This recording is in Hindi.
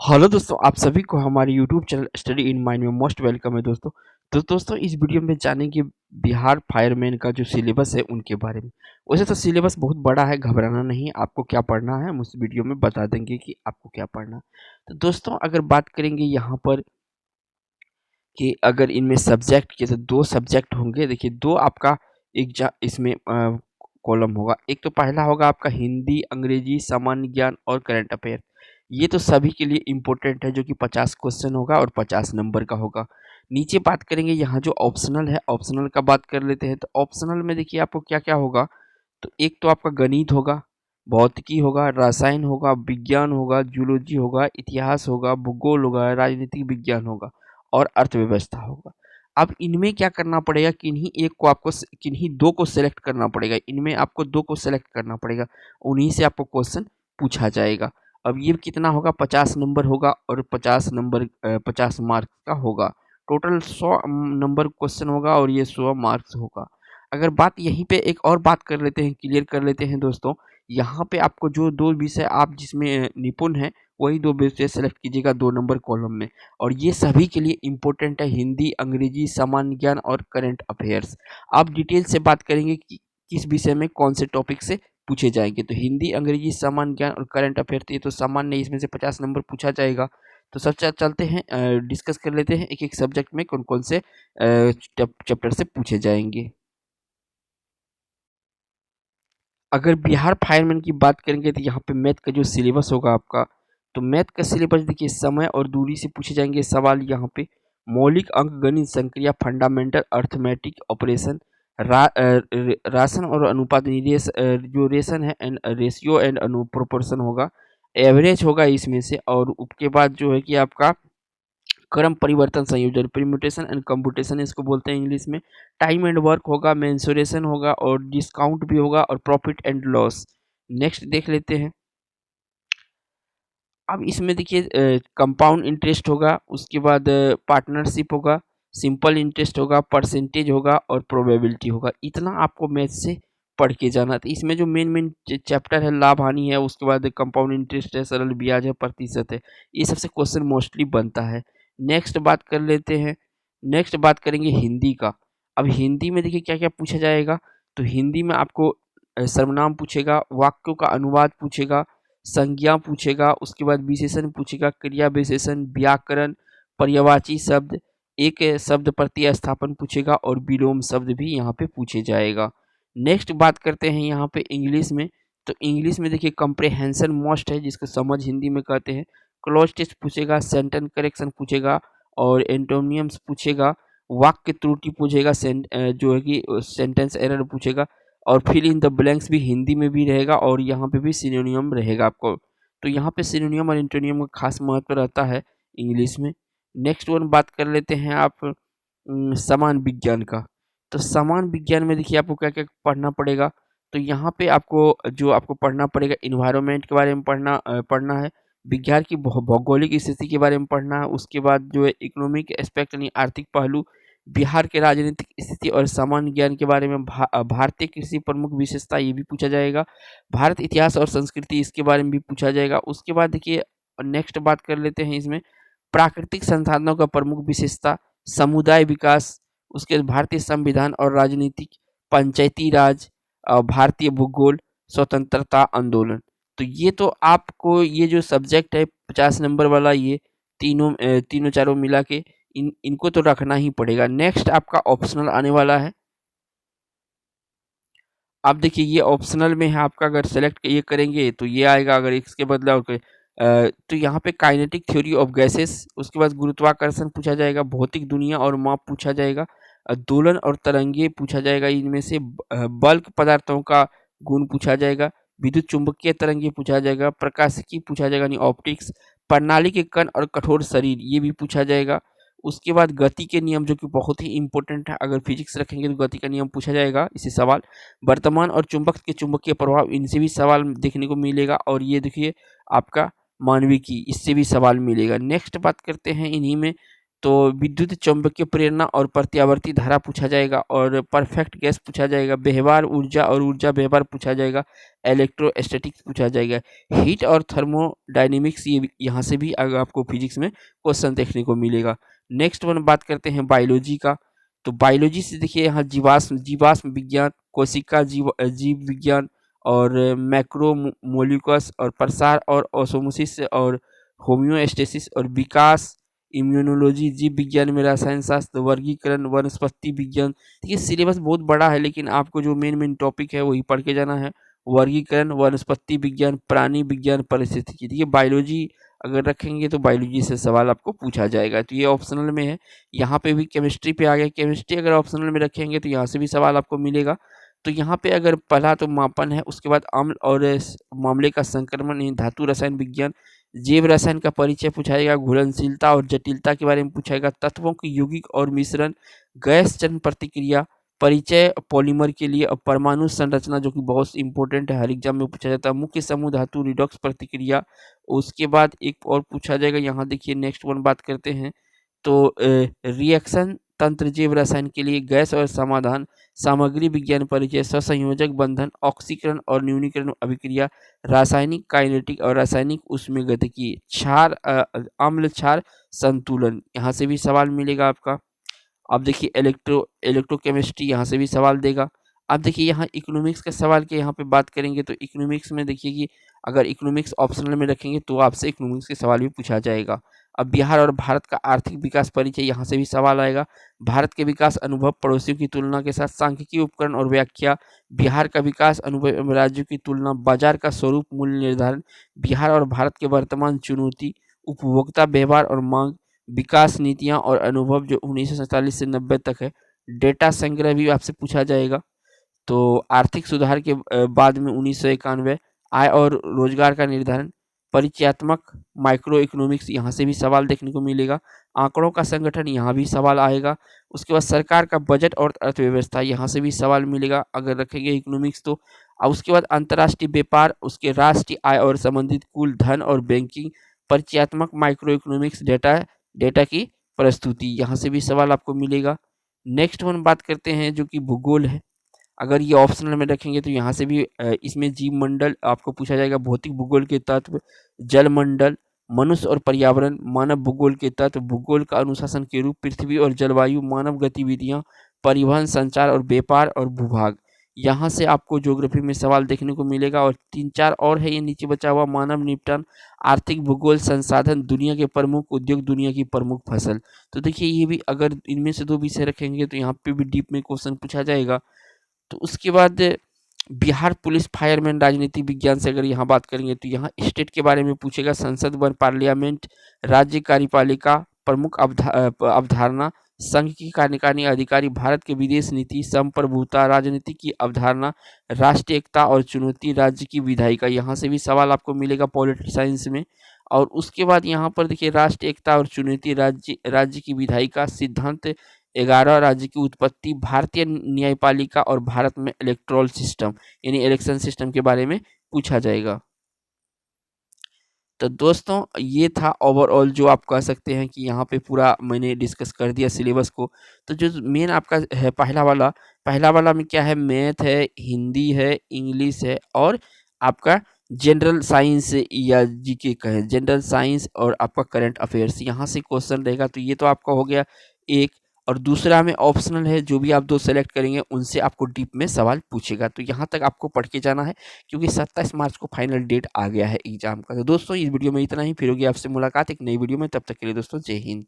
हेलो दोस्तों, आप सभी को हमारे YouTube channel study in mind में मोस्ट वेलकम है दोस्तों। तो दोस्तों इस वीडियो में जानेंगे बिहार फायरमैन का जो सिलेबस है उनके बारे में। वैसे तो सिलेबस बहुत बड़ा है, घबराना नहीं। आपको क्या पढ़ना है हम उस वीडियो में बता देंगे कि आपको क्या पढ़ना है। तो दोस्तों अगर बात करेंगे यहाँ पर कि अगर इनमें सब्जेक्ट जैसे दो सब्जेक्ट होंगे, देखिए दो आपका इसमें कॉलम होगा। एक तो पहला होगा आपका हिंदी, अंग्रेजी, सामान्य ज्ञान और करंट अफेयर। ये तो सभी के लिए इम्पोर्टेंट है, जो कि 50 क्वेश्चन होगा और 50 नंबर का होगा। नीचे बात करेंगे यहाँ जो ऑप्शनल है, ऑप्शनल का बात कर लेते हैं। तो ऑप्शनल में देखिए आपको क्या क्या होगा। तो एक तो आपका गणित होगा, भौतिकी होगा, रसायन होगा, विज्ञान होगा, जूलॉजी होगा, इतिहास होगा, भूगोल होगा, राजनीतिक विज्ञान होगा और अर्थव्यवस्था होगा। अब इनमें क्या करना पड़ेगा, किन्हीं दो को सेलेक्ट करना पड़ेगा। इनमें आपको दो को सेलेक्ट करना पड़ेगा, उन्हीं से आपको क्वेश्चन पूछा जाएगा। अब ये कितना होगा, 50 नंबर होगा और 50 मार्क्स का होगा। टोटल 100 नंबर क्वेश्चन होगा और ये 100 मार्क्स होगा। अगर बात यहीं पे एक और बात कर लेते हैं, क्लियर कर लेते हैं दोस्तों। यहाँ पे आपको जो दो विषय आप जिसमें निपुण हैं, वही दो विषय सेलेक्ट कीजिएगा 2 नंबर कॉलम में। और ये सभी के लिए इम्पोर्टेंट है, हिंदी, अंग्रेजी, सामान्य ज्ञान और करंट अफेयर्स। आप डिटेल से बात करेंगे कि किस विषय में कौन से टॉपिक से पूछे जाएंगे। तो हिंदी, अंग्रेजी, सामान्य ज्ञान और करंट अफेयर, तो ये तो सामान्य, इसमें से 50 नंबर पूछा जाएगा। तो सब चलते हैं, डिस्कस कर लेते हैं एक एक सब्जेक्ट में कौन कौन से चैप्टर से पूछे जाएंगे। अगर बिहार फायरमैन की बात करेंगे तो यहाँ पे मैथ का जो सिलेबस होगा आपका, तो मैथ का सिलेबस देखिए समय और दूरी से पूछे जाएंगे सवाल। यहाँ पे मौलिक अंक गणित संक्रिया, फंडामेंटल अर्थमेटिक ऑपरेशन, राशन और अनुपात, जो रेशन है एंड रेशियो एंड प्रोपोर्शन होगा, एवरेज होगा इसमें से। और उसके बाद जो है कि आपका क्रम परिवर्तन संयोजन, परम्यूटेशन एंड कंप्यूटेशन इसको बोलते हैं इंग्लिश में, टाइम एंड वर्क होगा, मेंसुरेशन होगा और डिस्काउंट भी होगा और प्रॉफिट एंड लॉस। नेक्स्ट देख लेते हैं। अब इसमें देखिए कंपाउंड इंटरेस्ट होगा, उसके बाद पार्टनरशिप होगा, सिंपल इंटरेस्ट होगा, परसेंटेज होगा और प्रोबेबिलिटी होगा। इतना आपको मैथ से पढ़ के जाना। तो इसमें जो मेन मेन चैप्टर है, लाभ हानि है, उसके बाद कंपाउंड इंटरेस्ट है, सरल ब्याज है, प्रतिशत है, ये सबसे क्वेश्चन मोस्टली बनता है। नेक्स्ट बात कर लेते हैं। नेक्स्ट बात करेंगे हिंदी का। अब हिंदी में देखिए क्या क्या पूछा जाएगा। तो हिंदी में आपको सर्वनाम पूछेगा, वाक्यों का अनुवाद पूछेगा, संज्ञा पूछेगा, उसके बाद विशेषण पूछेगा, क्रिया विशेषण, व्याकरण, पर्यायवाची शब्द, एक शब्द प्रतिस्थापन पूछेगा और विलोम शब्द भी यहाँ पे पूछे जाएगा। नेक्स्ट बात करते हैं यहाँ पे इंग्लिश में। तो इंग्लिश में देखिए कंप्रेहेंशन मस्ट है, जिसको समझ हिंदी में कहते हैं। क्लॉज टेस्ट पूछेगा, सेंटेंस करेक्शन पूछेगा और एंटोनियम्स पूछेगा, वाक्य त्रुटि पूछेगा, जो है कि सेंटेंस एरर पूछेगा और फिल इन द ब्लैंक्स भी हिंदी में भी रहेगा और यहाँ पे भी सिनोनियम रहेगा आपको। तो यहाँ पे सिनोनियम और एंटोनियम का खास महत्व रहता है इंग्लिश में। नेक्स्ट वन बात कर लेते हैं आप समान विज्ञान का। तो समान विज्ञान में देखिए आपको क्या क्या पढ़ना पड़ेगा। तो यहाँ पे आपको पढ़ना पड़ेगा, इन्वायरमेंट के बारे में पढ़ना है, विज्ञान की भौगोलिक स्थिति के बारे में पढ़ना है, उसके बाद जो है इकोनॉमिक एस्पेक्ट यानी आर्थिक पहलू, बिहार के राजनीतिक स्थिति और सामान्य ज्ञान के बारे में, भारतीय कृषि प्रमुख विशेषता ये भी पूछा जाएगा, भारत इतिहास और संस्कृति इसके बारे में भी पूछा जाएगा। उसके बाद देखिए नेक्स्ट बात कर लेते हैं इसमें प्राकृतिक संसाधनों का प्रमुख विशेषता, समुदाय विकास, उसके बाद भारतीय संविधान और राजनीतिक, पंचायती राज, भारतीय भूगोल, स्वतंत्रता आंदोलन। तो ये तो आपको ये जो सब्जेक्ट है 50 नंबर वाला, ये तीनों चारों मिला के इनको तो रखना ही पड़ेगा। नेक्स्ट आपका ऑप्शनल आने वाला है। आप देखिए ये ऑप्शनल में है आपका, अगर सेलेक्ट ये करेंगे तो ये आएगा, अगर इसके बदले और तो यहाँ पे काइनेटिक थ्योरी ऑफ गैसेस, उसके बाद गुरुत्वाकर्षण पूछा जाएगा, भौतिक दुनिया और माप पूछा जाएगा, दोलन और तरंगे पूछा जाएगा, इनमें से बल्क पदार्थों का गुण पूछा जाएगा, विद्युत चुंबकीय तरंगे पूछा जाएगा, प्रकाशिकी पूछा जाएगा यानी ऑप्टिक्स, प्रणाली के कण और कठोर शरीर ये भी पूछा जाएगा। उसके बाद गति के नियम, जो कि बहुत ही इंपॉर्टेंट है, अगर फिजिक्स रखेंगे तो गति का नियम पूछा जाएगा, इसी सवाल। वर्तमान और चुंबक के चुंबकीय प्रभाव, इनसे भी सवाल देखने को मिलेगा। और ये देखिए आपका मानविकी, इससे भी सवाल मिलेगा। नेक्स्ट बात करते हैं इन्हीं में। तो विद्युत चुम्बकीय प्रेरणा और प्रत्यावर्ती धारा पूछा जाएगा, और परफेक्ट गैस पूछा जाएगा, व्यवहार ऊर्जा और ऊर्जा व्यवहार पूछा जाएगा, इलेक्ट्रोस्टैटिक्स पूछा जाएगा, हीट और थर्मोडायनेमिक्स, ये यहाँ से भी अगर आपको फिजिक्स में क्वेश्चन देखने को मिलेगा। नेक्स्ट वन बात करते हैं बायोलॉजी का। तो बायोलॉजी से देखिए यहाँ जीवाश्म जीवाश्म विज्ञान, कोशिका जीव विज्ञान, और मैक्रो मोलिकस, और प्रसार और ऑस्मोसिस, और होम्योस्टेसिस और विकास, इम्यूनोलॉजी, जीव विज्ञान में रसायन शास्त्र, वर्गीकरण, वनस्पति विज्ञान। देखिए सिलेबस बहुत बड़ा है, लेकिन आपको जो मेन मेन टॉपिक है वही पढ़ के जाना है। वर्गीकरण, वनस्पति विज्ञान, प्राणी विज्ञान, पारिस्थितिकी। देखिए बायोलॉजी अगर रखेंगे तो बायोलॉजी से सवाल आपको पूछा जाएगा, तो ये ऑप्शनल में है। यहाँ पे भी केमिस्ट्री पे आ गया, केमिस्ट्री अगर ऑप्शनल में रखेंगे तो यहाँ से भी सवाल आपको मिलेगा। तो यहाँ पे अगर पहला तो मापन है, उसके बाद अम्ल और मामले का संक्रमण, यानी धातु रसायन विज्ञान, जैव रसायन का परिचय पूछाएगा, घुलनशीलता और जटिलता के बारे में पूछाएगा, तत्वों की यौगिक और मिश्रण, गैस चरण प्रतिक्रिया, परिचय पॉलीमर के लिए, और परमाणु संरचना जो कि बहुत इंपॉर्टेंट है, हर एग्जाम में पूछा जाता है, मुख्य समूह धातु रिडॉक्स प्रतिक्रिया। उसके बाद एक और पूछा जाएगा, यहाँ देखिए नेक्स्ट वन बात करते हैं। तो रिएक्शन तंत्र जैव रसायन के लिए, गैस और समाधान, सामग्री विज्ञान परिचय, सहसंयोजक बंधन, ऑक्सीकरण और न्यूनीकरण अभिक्रिया, रासायनिक काइनेटिक और रासायनिक उष्मागतिकी, क्षार अम्ल क्षार संतुलन, यहाँ से भी सवाल मिलेगा आपका। अब देखिए इलेक्ट्रोकेमिस्ट्री, यहाँ से भी सवाल देगा। अब देखिए यहाँ इकोनॉमिक्स के सवाल के यहाँ पे बात करेंगे, तो इकोनॉमिक्स में देखिए कि अगर इकोनॉमिक्स ऑप्शनल में रखेंगे तो आपसे इकोनॉमिक्स के सवाल भी पूछा जाएगा। अब बिहार और भारत का आर्थिक विकास परिचय, यहाँ से भी सवाल आएगा। भारत के विकास अनुभव, पड़ोसियों की तुलना के साथ सांख्यिकीय उपकरण और व्याख्या, बिहार का विकास अनुभव एवं राज्यों की तुलना, बाजार का स्वरूप, मूल्य निर्धारण, बिहार और भारत के वर्तमान चुनौती, उपभोक्ता व्यवहार और मांग, विकास नीतियां और अनुभव जो 1947 से 90 तक है, डेटा संग्रह भी आपसे पूछा जाएगा। तो आर्थिक सुधार के बाद में 1991, आय और रोजगार का निर्धारण, परिचयात्मक माइक्रो इकोनॉमिक्स, यहाँ से भी सवाल देखने को मिलेगा। आंकड़ों का संगठन, यहाँ भी सवाल आएगा। उसके बाद सरकार का बजट और अर्थव्यवस्था, यहाँ से भी सवाल मिलेगा अगर रखेंगे इकोनॉमिक्स तो। और उसके बाद अंतर्राष्ट्रीय व्यापार, उसके राष्ट्रीय आय और संबंधित कुल धन और बैंकिंग, परिचयात्मक माइक्रो इकोनॉमिक्स, डेटा डेटा की प्रस्तुति, यहाँ से भी सवाल आपको मिलेगा। नेक्स्ट वन बात करते हैं जो कि भूगोल है। अगर ये ऑप्शनल में रखेंगे तो यहाँ से भी इसमें जीव मंडल आपको पूछा जाएगा, भौतिक भूगोल के तत्व, जल मंडल, मनुष्य और पर्यावरण, मानव भूगोल के तत्व, भूगोल का अनुशासन के रूप, पृथ्वी और जलवायु, मानव गतिविधियाँ, परिवहन, संचार और व्यापार, और भूभाग। यहाँ से आपको ज्योग्राफी में सवाल देखने को मिलेगा। और 3-4 और है ये नीचे बचा हुआ, मानव निपटान, आर्थिक भूगोल, संसाधन, दुनिया के प्रमुख उद्योग, दुनिया की प्रमुख फसल। तो देखिए ये भी अगर इनमें से 2 विषय रखेंगे तो यहाँ पे भी डीप में क्वेश्चन पूछा जाएगा। तो उसके बाद बिहार पुलिस फायरमैन, राजनीति विज्ञान से अगर यहाँ बात करेंगे तो यहाँ स्टेट के बारे में पूछेगा, संसद वन पार्लियामेंट, राज्य कार्यपालिका, प्रमुख अवधारणा, संघ की कार्यकारिणी अधिकारी, भारत के विदेश नीति, संप्रभुता, राजनीति की अवधारणा, राष्ट्रीय एकता और चुनौती, राज्य की विधायिका, यहाँ से भी सवाल आपको मिलेगा पॉलिटिकल साइंस में। और उसके बाद यहाँ पर देखिए राष्ट्रीय एकता और चुनौती, राज्य की विधायिका, सिद्धांत 11 राज्य की उत्पत्ति, भारतीय न्यायपालिका, और भारत में इलेक्टोरल सिस्टम यानी इलेक्शन सिस्टम के बारे में पूछा जाएगा। तो दोस्तों ये था ओवरऑल, जो आप कह सकते हैं कि यहाँ पे पूरा मैंने डिस्कस कर दिया सिलेबस को। तो जो मेन आपका है पहला वाला में क्या है, मैथ है, हिंदी है, इंग्लिश है, और आपका जनरल साइंस या जीके कहें, जनरल साइंस, और आपका करंट अफेयर्स, यहाँ से क्वेश्चन रहेगा। तो ये तो आपका हो गया एक। और दूसरा में ऑप्शनल है, जो भी आप 2 सेलेक्ट करेंगे उनसे आपको डीप में सवाल पूछेगा। तो यहाँ तक आपको पढ़ के जाना है, क्योंकि 27 मार्च को फाइनल डेट आ गया है एग्जाम का। तो दोस्तों इस वीडियो में इतना ही, फिर होगी आपसे मुलाकात एक नई वीडियो में, तब तक के लिए दोस्तों जय हिंद।